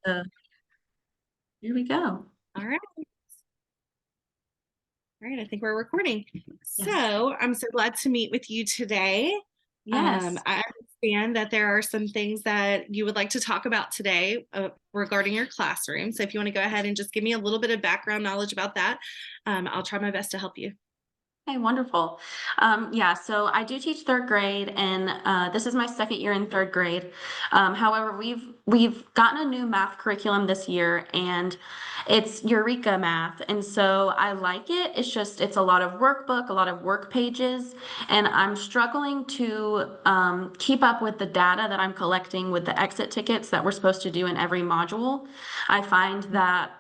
So here we go. All right. All right. I think we're recording. Yes. So I'm so glad to meet with you today. Yes. I understand that there are some things that you would like to talk about today regarding your classroom. So if you want to go ahead and just give me a little bit of background knowledge about that, I'll try my best to help you. Okay, wonderful. Yeah, so I do teach third grade, and this is my second year in third grade. However, we've gotten a new math curriculum this year, and it's Eureka math, and so I like it. It's a lot of workbook, a lot of work pages, and I'm struggling to keep up with the data that I'm collecting with the exit tickets that we're supposed to do in every module. I find that,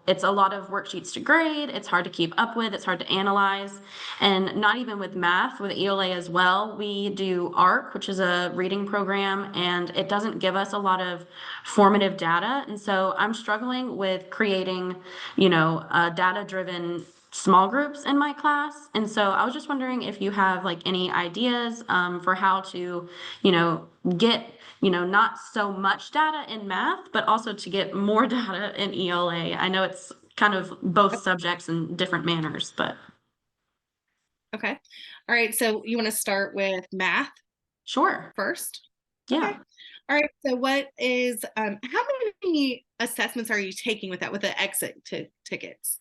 it's a lot of worksheets to grade. It's hard to keep up with. It's hard to analyze. And not even with math, with ELA as well, we do ARC, which is a reading program, and it doesn't give us a lot of formative data. And so I'm struggling with creating, data-driven small groups in my class. And so I was just wondering if you have like any ideas for how to, get, not so much data in math, but also to get more data in ELA. I know it's kind of both subjects in different manners, but Okay. All right. So you want to start with math sure. first? Okay. Yeah. All right. So what is how many assessments are you taking with that with the exit tickets?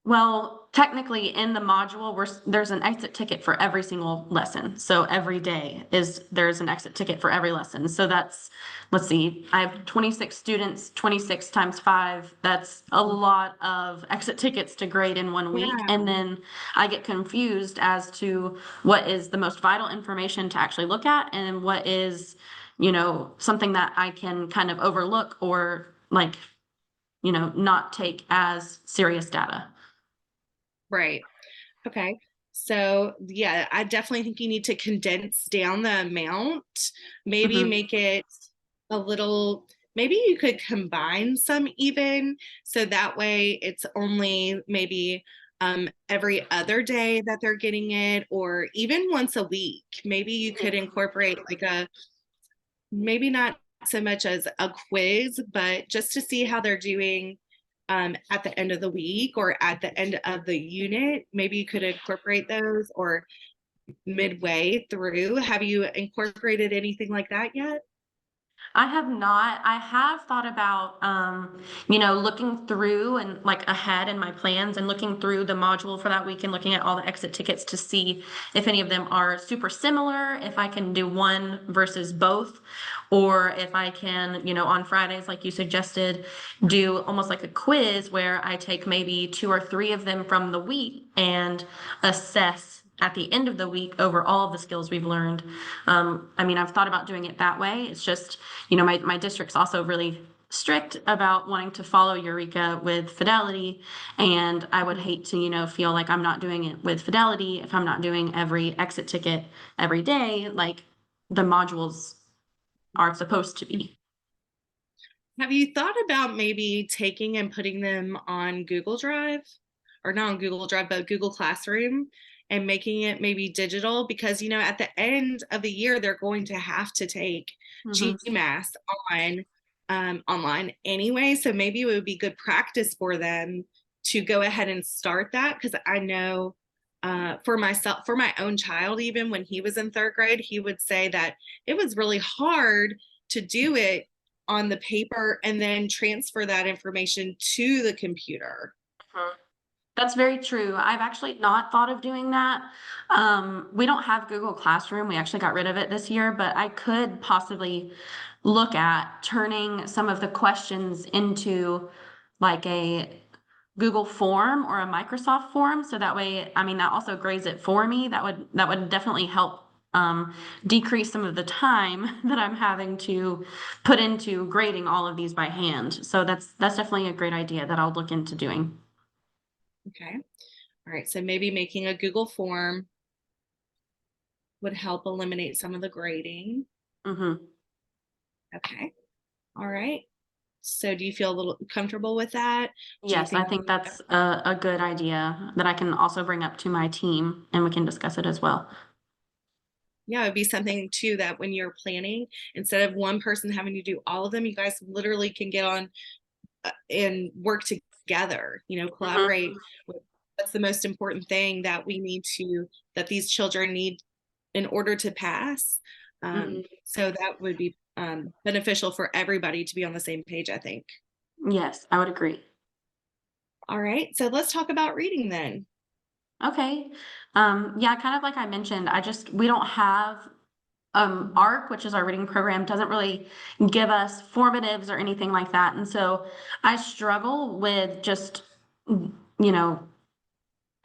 Well, technically in the module, there's an exit ticket for every single lesson. So every day there's an exit ticket for every lesson. So let's see, I have 26 students, 26 times 5. That's a lot of exit tickets to grade in one week. Yeah. And then I get confused as to what is the most vital information to actually look at and what is, something that I can kind of overlook or like, not take as serious data. Right. Okay. So, yeah, I definitely think you need to condense down the amount. Maybe Mhm. make it a little, maybe you could combine some even. So that way it's only maybe every other day that they're getting it, or even once a week. Maybe you could incorporate like maybe not so much as a quiz, but just to see how they're doing at the end of the week or at the end of the unit. Maybe you could incorporate those or midway through. Have you incorporated anything like that yet? I have not. I have thought about, looking through and like ahead in my plans and looking through the module for that week and looking at all the exit tickets to see if any of them are super similar, if I can do one versus both, or if I can, on Fridays, like you suggested, do almost like a quiz where I take maybe 2 or 3 of them from the week and assess at the end of the week over all of the skills we've learned. I mean, I've thought about doing it that way. It's just, my district's also really strict about wanting to follow Eureka with fidelity. And I would hate to, feel like I'm not doing it with fidelity if I'm not doing every exit ticket every day, like the modules are supposed to be. Have you thought about maybe taking and putting them on Google Drive or not on Google Drive, but Google Classroom and making it maybe digital? Because, at the end of the year, they're going to have to take Mhm. GMAS on online anyway. So maybe it would be good practice for them to go ahead and start that. Because I know for myself, for my own child, even when he was in third grade, he would say that it was really hard to do it on the paper and then transfer that information to the computer. Mhm. That's very true. I've actually not thought of doing that. We don't have Google Classroom. We actually got rid of it this year, but I could possibly look at turning some of the questions into like a Google form or a Microsoft form. So that way, I mean, that also grades it for me. That would definitely help decrease some of the time that I'm having to put into grading all of these by hand. So that's definitely a great idea that I'll look into doing. Okay. All right. So maybe making a Google form would help eliminate some of the grading. Hmm. Okay. All right. So do you feel a little comfortable with that? Do you Yes, I think, think that's a good idea that I can also bring up to my team and we can discuss it as well. Yeah, it'd be something too that when you're planning, instead of one person having to do all of them, you guys literally can get on and work together, collaborate Mhm. with what's the most important thing that these children need in order to pass. Mhm. So that would be beneficial for everybody to be on the same page, I think. Yes, I would agree. All right, so let's talk about reading then. Okay. Yeah, kind of like I mentioned, we don't have ARC, which is our reading program, doesn't really give us formatives or anything like that. And so I struggle with just, you know,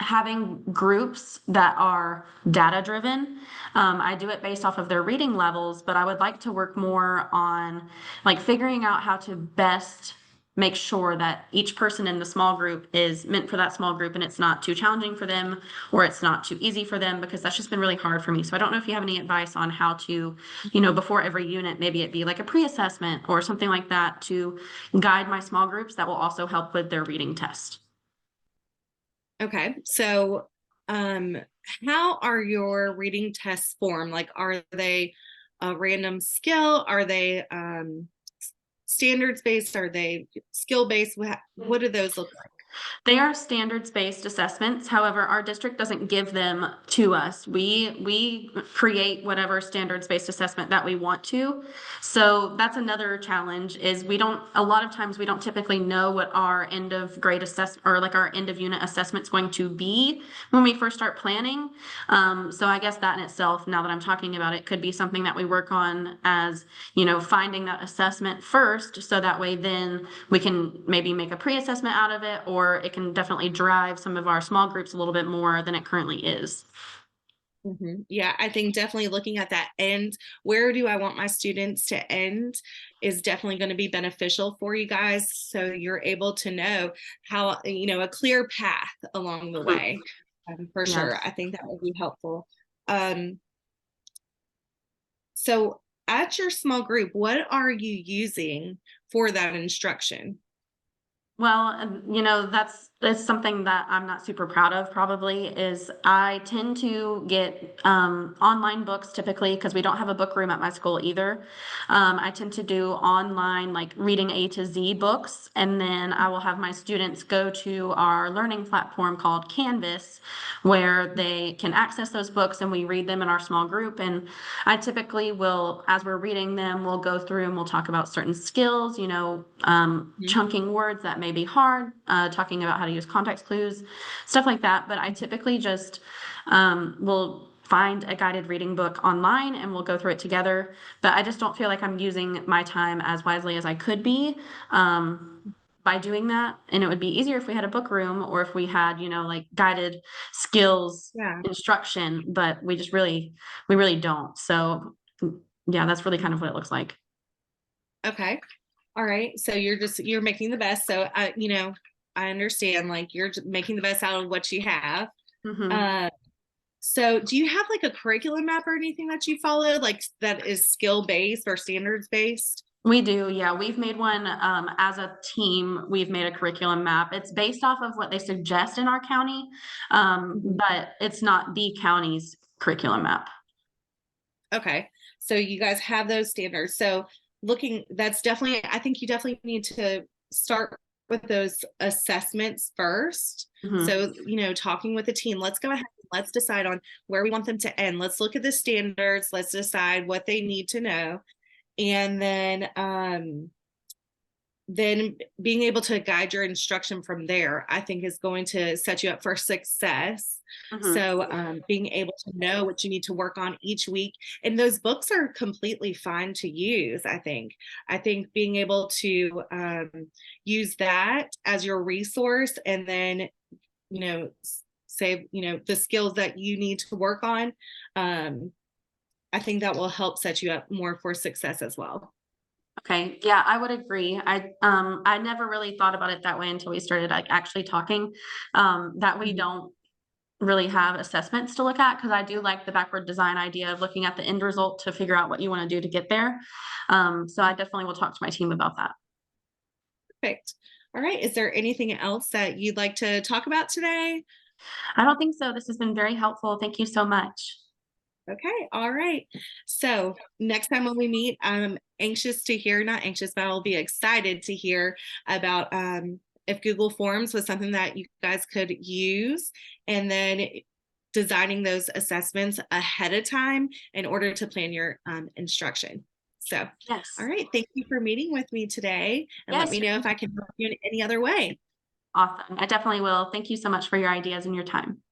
having groups that are data driven. I do it based off of their reading levels, but I would like to work more on like figuring out how to best make sure that each person in the small group is meant for that small group and it's not too challenging for them or it's not too easy for them, because that's just been really hard for me. So I don't know if you have any advice on how to, before every unit, maybe it be like a pre-assessment or something like that to guide my small groups that will also help with their reading test. Okay, so um, how are your reading tests formed? Like, are they a random skill? Are they standards based? Are they skill based? What do those look like? They are standards-based assessments. However, our district doesn't give them to us. We create whatever standards-based assessment that we want to. So that's another challenge is a lot of times we don't typically know what our end of grade assess or like our end of unit assessment's going to be when we first start planning. So I guess that in itself, now that I'm talking about it, could be something that we work on as, finding that assessment first, so that way then we can maybe make a pre-assessment out of it, or it can definitely drive some of our small groups a little bit more than it currently is. Yeah, I think definitely looking at that end, where do I want my students to end, is definitely going to be beneficial for you guys. So you're able to know how, a clear path along the Mhm. way. For sure. Yes. I think that would be helpful. Um, so at your small group, what are you using for that instruction? Well, that's something that I'm not super proud of probably is I tend to get online books typically because we don't have a book room at my school either. I tend to do online like reading A to Z books, and then I will have my students go to our learning platform called Canvas where they can access those books and we read them in our small group. And I typically will, as we're reading them, we'll go through and we'll talk about certain skills, Mhm. chunking words that may be hard, talking about how to use context clues, stuff like that. But I typically just will find a guided reading book online and we'll go through it together. But I just don't feel like I'm using my time as wisely as I could be. By doing that, and it would be easier if we had a book room or if we had, like guided skills Yeah. instruction, but we really don't. So yeah, that's really kind of what it looks like. Okay. All right. So you're making the best. So I understand, like, you're making the best out of what you have. Hmm. Uh, so do you have like a curriculum map or anything that you follow, like that is skill based or standards based? We do, yeah. We've made one as a team. We've made a curriculum map. It's based off of what they suggest in our county, Mhm. but it's not the county's curriculum map. Okay. So you guys have those standards. So that's definitely, I think you definitely need to start with those assessments first. Hmm. So, talking with the team, let's go ahead, let's decide on where we want them to end. Let's look at the standards. Let's decide what they need to know. And then being able to guide your instruction from there, I think, is going to set you up for success. Hmm. So being able to know what you need to work on each week, and those books are completely fine to use. I think being able to use that as your resource, and then say the skills that you need to work on, um, I think that will help set you up more for success as well. Okay, yeah, I would agree. I never really thought about it that way until we started like actually talking. That we Mhm. don't really have assessments to look at, because I do like the backward design idea of looking at the end result to figure out what you want to do to get there. So I definitely will talk to my team about that. Perfect. All right. Is there anything else that you'd like to talk about today? I don't think so. This has been very helpful. Thank you so much. Okay, all right. So next time when we meet, I'm anxious to hear, not anxious, but I'll be excited to hear about if Google Forms was something that you guys could use, and then designing those assessments ahead of time in order to plan your instruction. So, all Yes. right, thank you for meeting with me today, and let Yes. me know if I can help you in any other way. Awesome. I definitely will. Thank you so much for your ideas and your time.